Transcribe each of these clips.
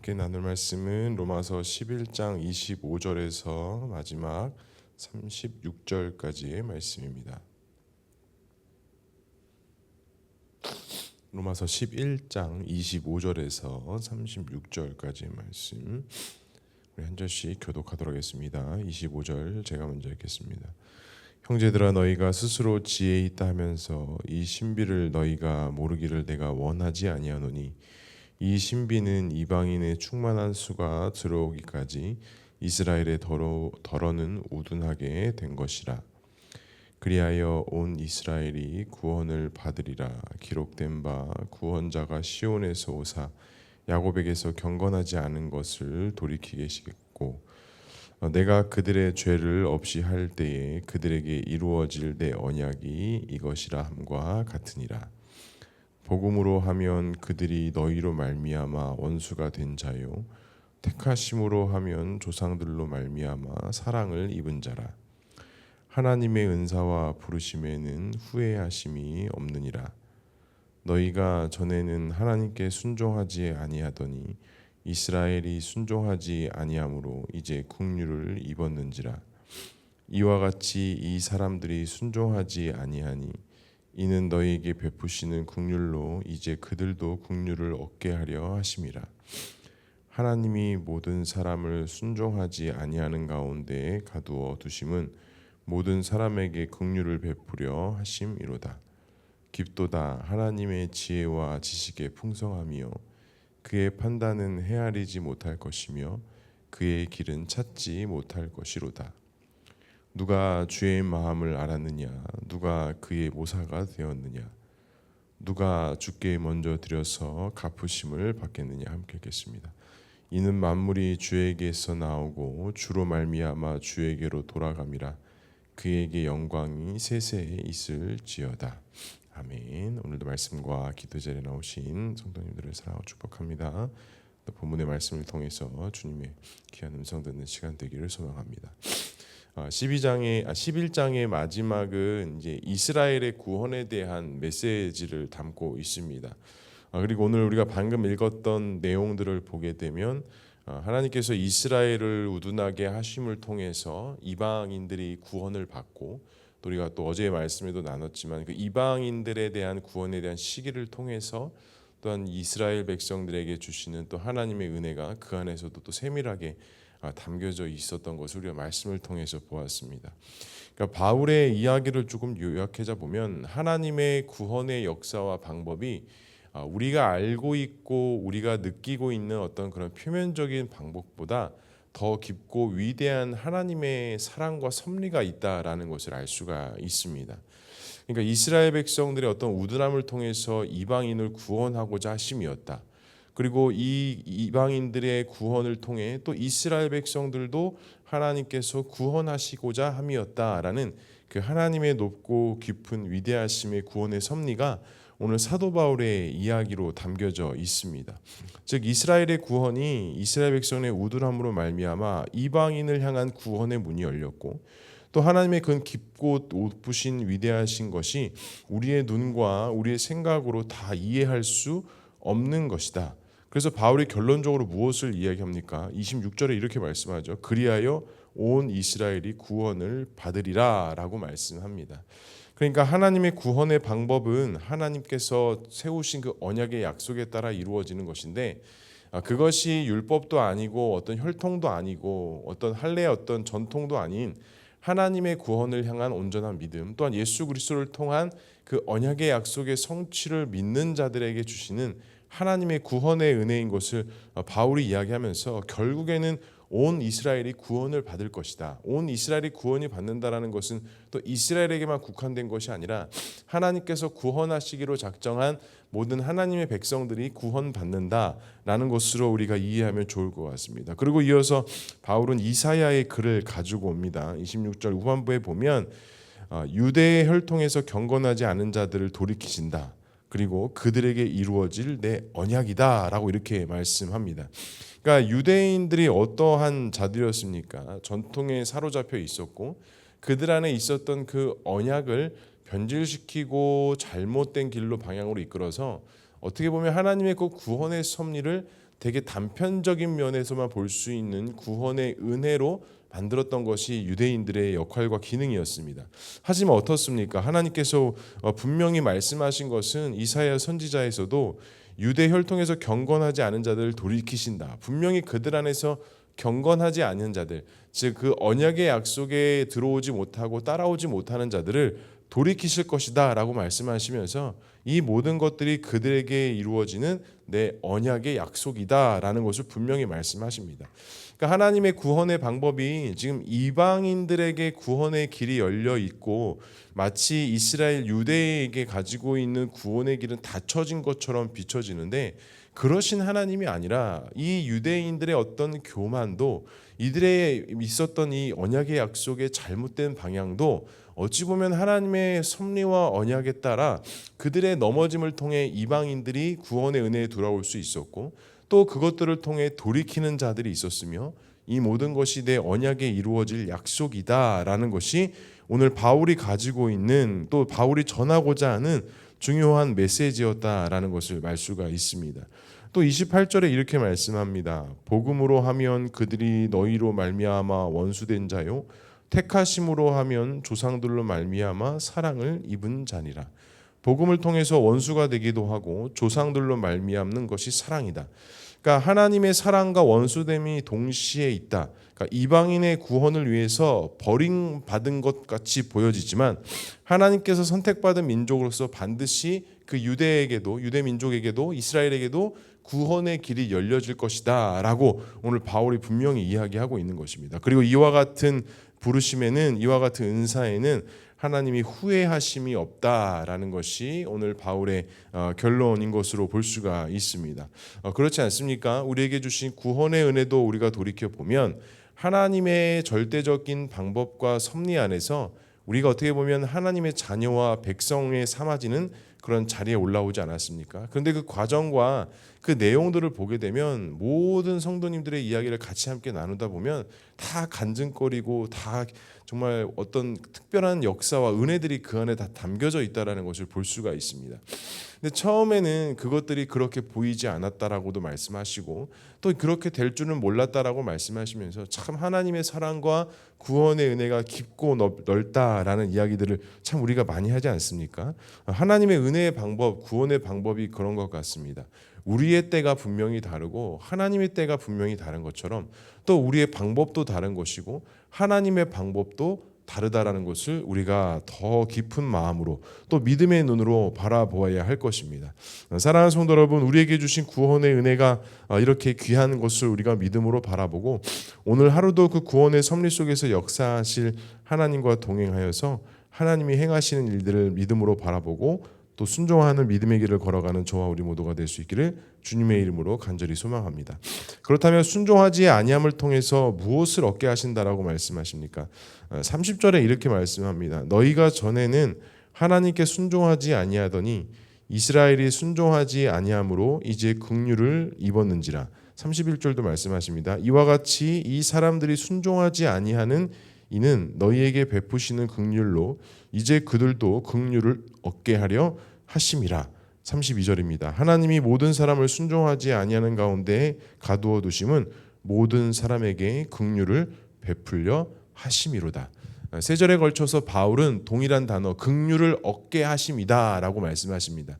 함께 나눌 말씀은 로마서 11장 25절에서 마지막 36절까지의 말씀입니다. 로마서 11장 25절에서 36절까지의 말씀, 우리 한 절씩 교독하도록 하겠습니다. 25절 제가 먼저 읽겠습니다. 형제들아, 너희가 스스로 지혜 있다 하면서 이 신비를 너희가 모르기를 내가 원하지 아니하노니, 이 신비는 이방인의 충만한 수가 들어오기까지 이스라엘의 더러는 우둔하게 된 것이라. 그리하여 온 이스라엘이 구원을 받으리라. 기록된 바 구원자가 시온에서 오사 야곱에게서 경건하지 않은 것을 돌이키겠고, 내가 그들의 죄를 없이 할 때에 그들에게 이루어질 내 언약이 이것이라 함과 같으니라. 복음으로 하면 그들이 너희로 말미암아 원수가 된 자요, 택하심으로 하면 조상들로 말미암아 사랑을 입은 자라. 하나님의 은사와 부르심에는 후회하심이 없느니라. 너희가 전에는 하나님께 순종하지 아니하더니 이스라엘이 순종하지 아니하므로 이제 국류를 입었는지라. 이와 같이 이 사람들이 순종하지 아니하니 이는 너희에게 베푸시는 국률로 이제 그들도 국률을 얻게 하려 하심이라. 하나님이 모든 사람을 순종하지 아니하는 가운데에 가두어 두심은 모든 사람에게 국률을 베푸려 하심이로다. 깊도다 하나님의 지혜와 지식의 풍성함이요, 그의 판단은 헤아리지 못할 것이며 그의 길은 찾지 못할 것이로다. 누가 주의 마음을 알았느냐? 누가 그의 모사가 되었느냐? 누가 주께 먼저 드려서 갚으심을 받겠느냐? 함께 읽겠습니다. 이는 만물이 주에게서 나오고 주로 말미암아 주에게로 돌아감이라. 그에게 영광이 세세에 있을지어다. 아멘. 오늘도 말씀과 기도 자리에 나오신 성도님들을 사랑하고 축복합니다. 또 본문의 말씀을 통해서 주님의 귀한 음성 듣는 시간 되기를 소망합니다. 11장의 마지막은 이제 이스라엘의 구원에 대한 메시지를 담고 있습니다. 그리고 오늘 우리가 방금 읽었던 내용들을 보게 되면 하나님께서 이스라엘을 우둔하게 하심을 통해서 이방인들이 구원을 받고, 또 우리가 또 어제의 말씀에도 나눴지만 그 이방인들에 대한 구원에 대한 시기를 통해서 또한 이스라엘 백성들에게 주시는 또 하나님의 은혜가 그 안에서도 또 세밀하게 담겨져 있었던 것을 우리가 말씀을 통해서 보았습니다. 그러니까 바울의 이야기를 조금 요약해자 보면 하나님의 구원의 역사와 방법이 우리가 알고 있고 우리가 느끼고 있는 어떤 그런 표면적인 방법보다 더 깊고 위대한 하나님의 사랑과 섭리가 있다라는 것을 알 수가 있습니다. 그러니까 이스라엘 백성들의 어떤 우둔함을 통해서 이방인을 구원하고자 하심이었다. 그리고 이 이방인들의 구원을 통해 또 이스라엘 백성들도 하나님께서 구원하시고자 함이었다라는 그 하나님의 높고 깊은 위대하심의 구원의 섭리가 오늘 사도 바울의 이야기로 담겨져 있습니다. 즉 이스라엘의 구원이 이스라엘 백성의 우둔함으로 말미암아 이방인을 향한 구원의 문이 열렸고, 또 하나님의 그 깊고 높으신 위대하신 것이 우리의 눈과 우리의 생각으로 다 이해할 수 없는 것이다. 그래서 바울이 결론적으로 무엇을 이야기합니까? 26절에 이렇게 말씀하죠. 그리하여 온 이스라엘이 구원을 받으리라 라고 말씀합니다. 그러니까 하나님의 구원의 방법은 하나님께서 세우신 그 언약의 약속에 따라 이루어지는 것인데, 그것이 율법도 아니고 어떤 혈통도 아니고 어떤 할례의 어떤 전통도 아닌 하나님의 구원을 향한 온전한 믿음, 또한 예수 그리스도를 통한 그 언약의 약속의 성취를 믿는 자들에게 주시는 하나님의 구원의 은혜인 것을 바울이 이야기하면서, 결국에는 온 이스라엘이 구원을 받을 것이다. 온 이스라엘이 구원이 받는다라는 것은 또 이스라엘에게만 국한된 것이 아니라 하나님께서 구원하시기로 작정한 모든 하나님의 백성들이 구원받는다라는 것으로 우리가 이해하면 좋을 것 같습니다. 그리고 이어서 바울은 이사야의 글을 가지고 옵니다. 26절 후반부에 보면 유대의 혈통에서 경건하지 않은 자들을 돌이키신다. 그리고 그들에게 이루어질 내 언약이다 라고 이렇게 말씀합니다. 그러니까 유대인들이 어떠한 자들이었습니까? 전통에 사로잡혀 있었고 그들 안에 있었던 그 언약을 변질시키고 잘못된 길로 방향으로 이끌어서 어떻게 보면 하나님의 그 구원의 섭리를 되게 단편적인 면에서만 볼 수 있는 구원의 은혜로 만들었던 것이 유대인들의 역할과 기능이었습니다. 하지만 어떻습니까? 하나님께서 분명히 말씀하신 것은 이사야 선지자에서도 유대 혈통에서 경건하지 않은 자들을 돌이키신다. 분명히 그들 안에서 경건하지 않은 자들, 즉 그 언약의 약속에 들어오지 못하고 따라오지 못하는 자들을 돌이키실 것이다 라고 말씀하시면서 이 모든 것들이 그들에게 이루어지는 내 언약의 약속이다 라는 것을 분명히 말씀하십니다. 그러니까 하나님의 구원의 방법이 지금 이방인들에게 구원의 길이 열려 있고 마치 이스라엘 유대에게 가지고 있는 구원의 길은 닫혀진 것처럼 비춰지는데, 그러신 하나님이 아니라 이 유대인들의 어떤 교만도, 이들의 있었던 이 언약의 약속의 잘못된 방향도 어찌 보면 하나님의 섭리와 언약에 따라 그들의 넘어짐을 통해 이방인들이 구원의 은혜에 돌아올 수 있었고, 또 그것들을 통해 돌이키는 자들이 있었으며, 이 모든 것이 내 언약에 이루어질 약속이다라는 것이 오늘 바울이 가지고 있는, 또 바울이 전하고자 하는 중요한 메시지였다라는 것을 알 수가 있습니다. 또 28절에 이렇게 말씀합니다. 복음으로 하면 그들이 너희로 말미암아 원수된 자요, 택하심으로 하면 조상들로 말미암아 사랑을 입은 자니라. 복음을 통해서 원수가 되기도 하고 조상들로 말미암는 것이 사랑이다. 그러니까 하나님의 사랑과 원수됨이 동시에 있다. 그러니까 이방인의 구원을 위해서 버림받은 것 같이 보여지지만 하나님께서 선택받은 민족으로서 반드시 그 유대에게도, 유대 민족에게도, 이스라엘에게도 구원의 길이 열려질 것이다 라고 오늘 바울이 분명히 이야기하고 있는 것입니다. 그리고 이와 같은 부르심에는, 이와 같은 은사에는 하나님이 후회하심이 없다라는 것이 오늘 바울의 결론인 것으로 볼 수가 있습니다. 그렇지 않습니까? 우리에게 주신 구원의 은혜도 우리가 돌이켜 보면 하나님의 절대적인 방법과 섭리 안에서 우리가 어떻게 보면 하나님의 자녀와 백성에 삼아지는 그런 자리에 올라오지 않았습니까? 그런데 그 과정과 그 내용들을 보게 되면 모든 성도님들의 이야기를 같이 함께 나누다 보면 다 간증거리고 다 정말 어떤 특별한 역사와 은혜들이 그 안에 다 담겨져 있다는 것을 볼 수가 있습니다. 근데 처음에는 그것들이 그렇게 보이지 않았다라고도 말씀하시고, 또 그렇게 될 줄은 몰랐다라고 말씀하시면서 참 하나님의 사랑과 구원의 은혜가 깊고 넓다라는 이야기들을 참 우리가 많이 하지 않습니까? 하나님의 은혜의 방법, 구원의 방법이 그런 것 같습니다. 우리의 때가 분명히 다르고 하나님의 때가 분명히 다른 것처럼 또 우리의 방법도 다른 것이고 하나님의 방법도 다르다라는 것을 우리가 더 깊은 마음으로 또 믿음의 눈으로 바라보아야 할 것입니다. 사랑하는 성도 여러분, 우리에게 주신 구원의 은혜가 이렇게 귀한 것을 우리가 믿음으로 바라보고 오늘 하루도 그 구원의 섭리 속에서 역사하실 하나님과 동행하여서 하나님이 행하시는 일들을 믿음으로 바라보고 또 순종하는 믿음의 길을 걸어가는 저와 우리 모두가 될 수 있기를 주님의 이름으로 간절히 소망합니다. 그렇다면 순종하지 아니함을 통해서 무엇을 얻게 하신다라고 말씀하십니까? 30절에 이렇게 말씀합니다. 너희가 전에는 하나님께 순종하지 아니하더니 이스라엘이 순종하지 아니함으로 이제 긍휼을 입었는지라. 31절도 말씀하십니다. 이와 같이 이 사람들이 순종하지 아니하는 이는 너희에게 베푸시는 긍휼로 이제 그들도 긍휼을 얻게 하려 하심이라. 32절입니다. 하나님이 모든 사람을 순종하지 아니하는 가운데 가두어 두심은 모든 사람에게 긍휼을 베풀려 하심이로다. 세 절에 걸쳐서 바울은 동일한 단어 긍휼을 얻게 하심이다라고 말씀하십니다.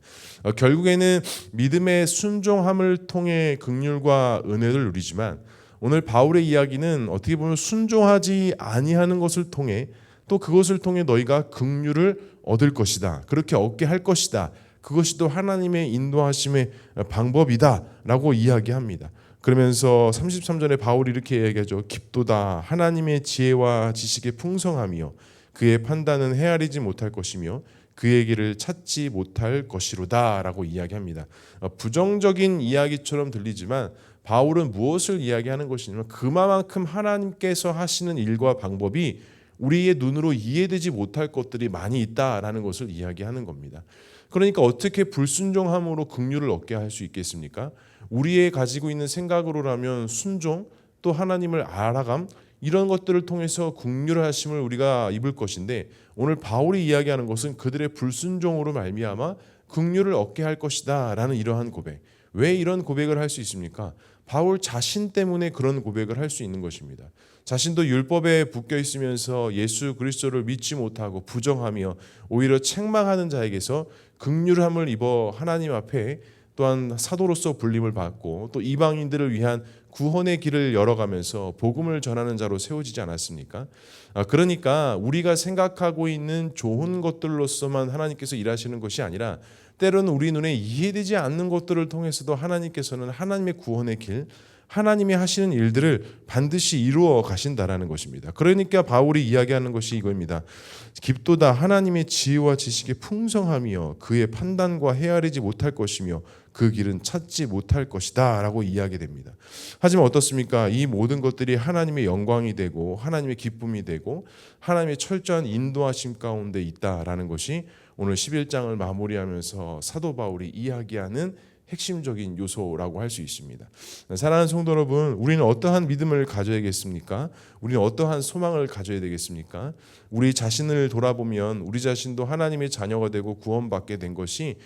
결국에는 믿음의 순종함을 통해 긍휼과 은혜를 누리지만 오늘 바울의 이야기는 어떻게 보면 순종하지 아니하는 것을 통해 또 그것을 통해 너희가 긍휼을 얻을 것이다. 그렇게 얻게 할 것이다. 그것이 또 하나님의 인도하심의 방법이다 라고 이야기합니다. 그러면서 33절에 바울이 이렇게 얘기하죠. 깊도다 하나님의 지혜와 지식의 풍성함이요 그의 판단은 헤아리지 못할 것이며 그의 길을 찾지 못할 것이로다 라고 이야기합니다. 부정적인 이야기처럼 들리지만 바울은 무엇을 이야기하는 것이냐면 그만큼 하나님께서 하시는 일과 방법이 우리의 눈으로 이해되지 못할 것들이 많이 있다라는 것을 이야기하는 겁니다. 그러니까 어떻게 불순종함으로 긍휼을 얻게 할 수 있겠습니까? 우리의 가지고 있는 생각으로라면 순종, 또 하나님을 알아감, 이런 것들을 통해서 긍휼하심을 우리가 입을 것인데 오늘 바울이 이야기하는 것은 그들의 불순종으로 말미암아 긍휼을 얻게 할 것이다 라는 이러한 고백. 왜 이런 고백을 할 수 있습니까? 바울 자신 때문에 그런 고백을 할 수 있는 것입니다. 자신도 율법에 묶여 있으면서 예수 그리스도를 믿지 못하고 부정하며 오히려 책망하는 자에게서 긍휼함을 입어 하나님 앞에 또한 사도로서 불림을 받고 또 이방인들을 위한 구원의 길을 열어가면서 복음을 전하는 자로 세워지지 않았습니까? 그러니까 우리가 생각하고 있는 좋은 것들로서만 하나님께서 일하시는 것이 아니라 때로는 우리 눈에 이해되지 않는 것들을 통해서도 하나님께서는 하나님의 구원의 길, 하나님이 하시는 일들을 반드시 이루어 가신다라는 것입니다. 그러니까 바울이 이야기하는 것이 이거입니다. 깊도다 하나님의 지혜와 지식의 풍성함이여 그의 판단과 헤아리지 못할 것이며 그 길은 찾지 못할 것이다 라고 이야기됩니다. 하지만 어떻습니까? 이 모든 것들이 하나님의 영광이 되고 하나님의 기쁨이 되고 하나님의 철저한 인도하심 가운데 있다라는 것이 오늘 11장을 마무리하면서 사도 바울이 이야기하는 핵심적인 요소라고 할 수 있습니다. 사랑하는 성도 여러분, 우리는 어떠한 믿음을 가져야겠습니까? 우리는 어떠한 소망을 가져야 되겠습니까? 우리 자신을 돌아보면 우리 자신도 하나님의 자녀가 되고 구원받게 된 것이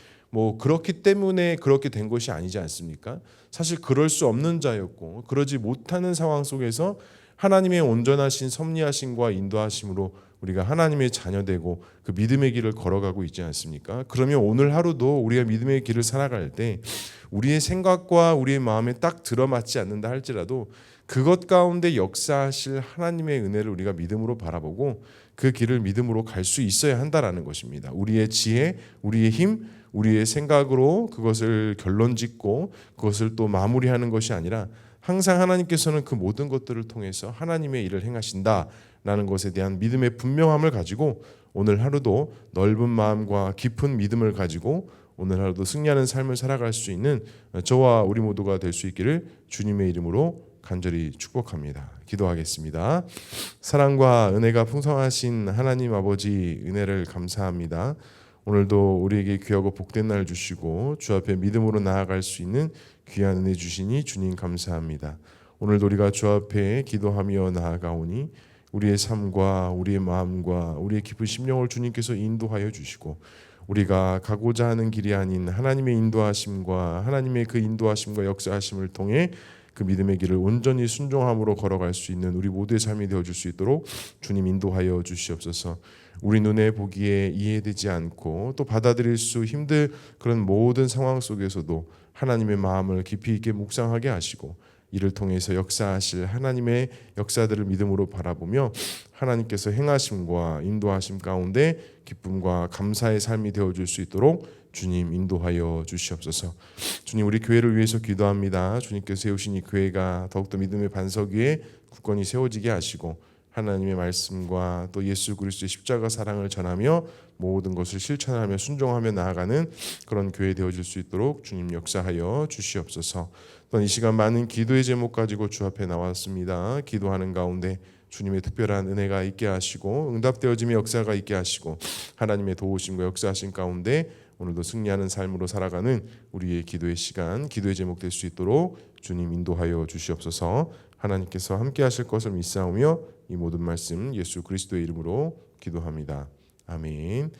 그렇기 때문에 그렇게 된 것이 아니지 않습니까? 사실 그럴 수 없는 자였고 그러지 못하는 상황 속에서 하나님의 온전하신 섭리하심과 인도하심으로 우리가 하나님의 자녀되고 그 믿음의 길을 걸어가고 있지 않습니까? 그러면 오늘 하루도 우리가 믿음의 길을 살아갈 때 우리의 생각과 우리의 마음에 딱 들어맞지 않는다 할지라도 그것 가운데 역사하실 하나님의 은혜를 우리가 믿음으로 바라보고 그 길을 믿음으로 갈 수 있어야 한다라는 것입니다. 우리의 지혜, 우리의 힘, 우리의 생각으로 그것을 결론짓고 그것을 또 마무리하는 것이 아니라 항상 하나님께서는 그 모든 것들을 통해서 하나님의 일을 행하신다라는 것에 대한 믿음의 분명함을 가지고 오늘 하루도 넓은 마음과 깊은 믿음을 가지고 오늘 하루도 승리하는 삶을 살아갈 수 있는 저와 우리 모두가 될 수 있기를 주님의 이름으로 간절히 축복합니다. 기도하겠습니다. 사랑과 은혜가 풍성하신 하나님 아버지 은혜를 감사합니다. 오늘도 우리에게 귀하고 복된 날 주시고 주 앞에 믿음으로 나아갈 수 있는 귀한 은혜 주시니 주님 감사합니다. 오늘도 우리가 주 앞에 기도하며 나아가오니 우리의 삶과 우리의 마음과 우리의 깊은 심령을 주님께서 인도하여 주시고 우리가 가고자 하는 길이 아닌 하나님의 인도하심과 하나님의 그 인도하심과 역사하심을 통해 그 믿음의 길을 온전히 순종함으로 걸어갈 수 있는 우리 모두의 삶이 되어줄 수 있도록 주님 인도하여 주시옵소서. 우리 눈에 보기에 이해되지 않고 또 받아들일 수 힘든 그런 모든 상황 속에서도 하나님의 마음을 깊이 있게 묵상하게 하시고 이를 통해서 역사하실 하나님의 역사들을 믿음으로 바라보며 하나님께서 행하심과 인도하심 가운데 기쁨과 감사의 삶이 되어줄 수 있도록 주님 인도하여 주시옵소서. 주님 우리 교회를 위해서 기도합니다. 주님께서 세우신 이 교회가 더욱더 믿음의 반석 위에 굳건히 세워지게 하시고 하나님의 말씀과 또 예수 그리스도의 십자가 사랑을 전하며 모든 것을 실천하며 순종하며 나아가는 그런 교회 되어질 수 있도록 주님 역사하여 주시옵소서. 또한 이 시간 많은 기도의 제목 가지고 주 앞에 나왔습니다. 기도하는 가운데 주님의 특별한 은혜가 있게 하시고 응답되어짐의 역사가 있게 하시고 하나님의 도우심과 역사하신 가운데 오늘도 승리하는 삶으로 살아가는 우리의 기도의 시간, 기도의 제목 될 수 있도록 주님 인도하여 주시옵소서. 하나님께서 함께 하실 것을 믿사오며 이 모든 말씀 예수 그리스도의 이름으로 기도합니다. 아멘.